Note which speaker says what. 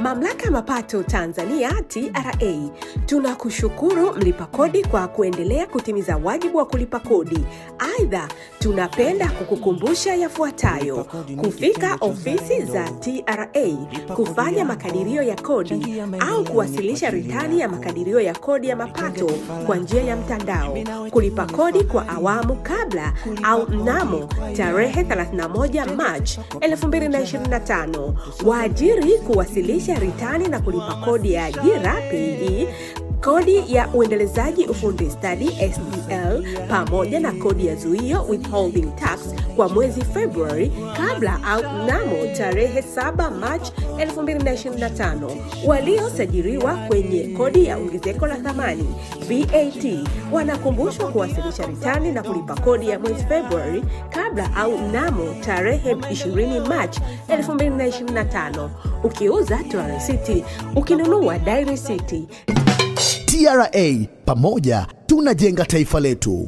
Speaker 1: Mamlaka ya Mapato Tanzania TRA, tunakushukuru mlipa kodi kwa kuendelea kutimiza wajibu wa kulipa kodi. Aidha, tunapenda kukukumbusha yafuatayo: kufika ofisi za TRA, kufanya makadirio ya kodi au kuwasilisha ritani ya makadirio ya kodi ya mapato kwa njia ya mtandao, kulipa kodi kwa awamu kabla au mnamo tarehe 31 Machi 2025, waajiri kuwasilisha ritani na kulipa kodi ya ajira PAYE, kodi ya uendelezaji ufundi stadi SDL, pamoja na kodi ya zuio withholding tax kwa mwezi Februari kabla au mnamo tarehe 7 Machi 2025. Waliosajiliwa kwenye kodi ya ongezeko la thamani VAT wanakumbushwa kuwasilisha ritani na kulipa kodi ya mwezi Februari kabla au mnamo tarehe 20 Machi 2025. Ukiuza toa risiti, ukinunua dai risiti.
Speaker 2: TRA, pamoja tunajenga taifa letu.